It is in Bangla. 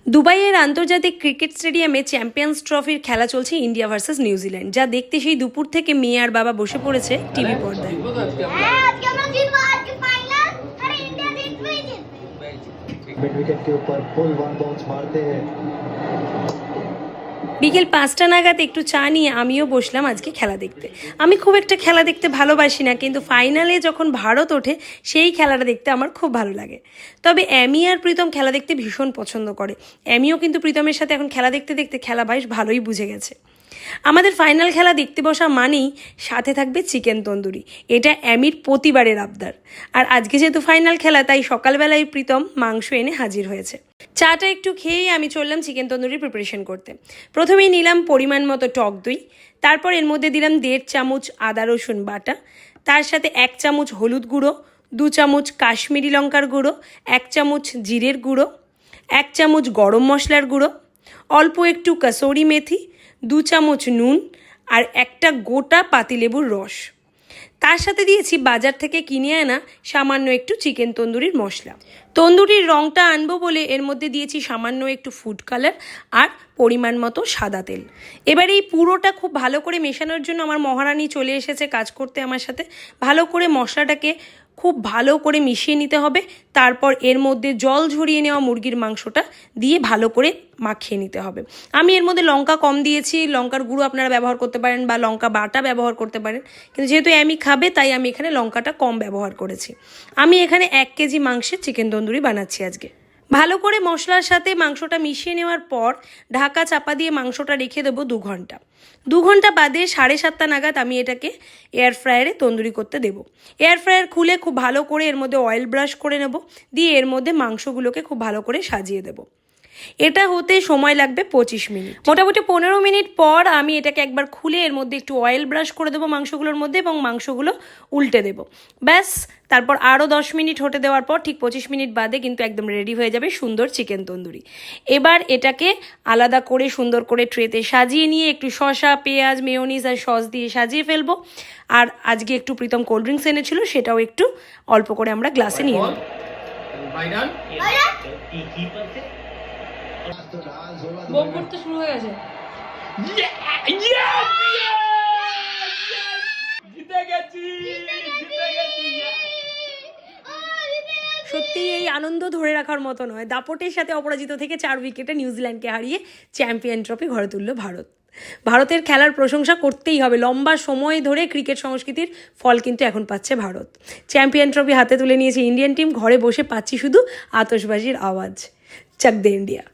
দুবাইয়ের আন্তর্জাতিক ক্রিকেট স্টেডিয়ামে চ্যাম্পিয়ন্স ট্রফির খেলা চলছে ইন্ডিয়া ভার্সেস নিউজিল্যান্ড, যা দেখতে সেই দুপুর থেকে মেয়ে আর বাবা বসে পড়েছে টিভি পর্দায়। বিকেল 5টা নাগাদ একটু চা নিয়ে আমিও বসলাম আজকে খেলা দেখতে। আমি খুব একটা খেলা দেখতে ভালোবাসি না, কিন্তু ফাইনালে যখন ভারত ওঠে সেই খেলাটা দেখতে আমার খুব ভালো লাগে। তবে অ্যামি আর প্রীতম খেলা দেখতে ভীষণ পছন্দ করে। অ্যামিও কিন্তু প্রীতমের সাথে এখন খেলা দেখতে দেখতে খেলা বেশ ভালোই বুঝে গেছে। আমাদের ফাইনাল খেলা দেখতে বসা মানেই সাথে থাকবে চিকেন তন্দুরি। এটা অ্যামির প্রতিবারের আবদার। আর আজকে যেহেতু ফাইনাল খেলা, তাই সকালবেলায় প্রীতম মাংস এনে হাজির হয়েছে। চাটা একটু খেয়েই আমি চললাম চিকেন তন্দুরির প্রিপারেশন করতে। প্রথমেই নিলাম পরিমাণ মতো টক দই, তারপর এর মধ্যে দিলাম 1.5 চামচ আদা রসুন বাটা, তার সাথে 1 চামচ হলুদ গুঁড়ো, 2 চামচ কাশ্মীরি লঙ্কার গুঁড়ো, 1 চামচ জিরের গুঁড়ো, 1 চামচ গরম মশলার গুঁড়ো, অল্প একটু কাসুরি মেথি, 2 চামচ নুন আর একটা গোটা পাতিলেবুর রস। তার সাথে দিয়েছি বাজার থেকে কিনে আনা সামান্য একটু চিকেন তন্দুরির মশলা। তন্দুরির রঙটা আনবো বলে এর মধ্যে দিয়েছি সামান্য একটু ফুড কালার আর পরিমাণ মতো সাদা তেল। এবার এই পুরোটা খুব ভালো করে মেশানোর জন্য আমার মহারানী চলে এসেছে কাজ করতে আমার সাথে। ভালো করে মশলাটাকে খুব ভালো করে মিশিয়ে নিতে হবে। তারপর এর মধ্যে জল ঝরিয়ে নেওয়া মুরগির মাংসটা দিয়ে ভালো করে মাখিয়ে নিতে হবে। আমি এর মধ্যে লঙ্কা কম দিয়েছি, লঙ্কার গুঁড়ো আপনারা ব্যবহার করতে পারেন বা লঙ্কা বাটা ব্যবহার করতে পারেন, কিন্তু যেহেতু আমি খাবে তাই আমি এখানে লঙ্কাটা কম ব্যবহার করেছি। আমি এখানে 1 কেজি মাংসের চিকেন তন্দুরি বানাচ্ছি আজকে। ভালো করে মশলার সাথে মাংসটা মিশিয়ে নেওয়ার পর ঢাকা চাপা দিয়ে মাংসটা রেখে দেবো 2 ঘন্টা। 2 ঘন্টা বাদে 7:30 নাগাদ আমি এটাকে এয়ার ফ্রায়ারে তন্দুরি করতে দেবো। এয়ার ফ্রায়ার খুলে খুব ভালো করে এর মধ্যে অয়েল ব্রাশ করে নেব, দিয়ে এর মধ্যে মাংসগুলোকে খুব ভালো করে সাজিয়ে দেবো। এটা হতে সময় লাগবে 25 মিনিট। মোটামুটি 15 মিনিট পর আমি এটাকে একবার খুলে এর মধ্যে একটু অয়েল ব্রাশ করে দেবো মাংসগুলোর মধ্যে এবং মাংসগুলো উল্টে দেবো। ব্যাস, তারপর আরও 10 মিনিট হতে দেওয়ার পর ঠিক 25 মিনিট বাদে কিন্তু একদম রেডি হয়ে যাবে সুন্দর চিকেন তন্দুরি। এবার এটাকে আলাদা করে সুন্দর করে ট্রেতে সাজিয়ে নিয়ে একটু শসা, পেঁয়াজ, মেয়োনিজ আর সস দিয়ে সাজিয়ে ফেলবো। আর আজকে একটু প্রীতম কোল্ড ড্রিঙ্কস এনেছিল, সেটাও একটু অল্প করে আমরা গ্লাসে নিয়ে নেব। বোম করতে শুরু হয়ে গেছে। সত্যি এই আনন্দ ধরে রাখার মতো নয়। দাপটের সাথে অপরাজিত থেকে 4 উইকেটে নিউজিল্যান্ডকে হারিয়ে চ্যাম্পিয়ন ট্রফি ঘরে তুলল ভারত। ভারতের খেলার প্রশংসা করতেই হবে। লম্বা সময় ধরে ক্রিকেট সংস্কৃতির ফল কিন্তু এখন পাচ্ছে ভারত। চ্যাম্পিয়ন ট্রফি হাতে তুলে নিয়েছে ইন্ডিয়ান টিম। ঘরে বসে পাচ্ছি শুধু আতশবাজির আওয়াজ। চাক দে ইন্ডিয়া।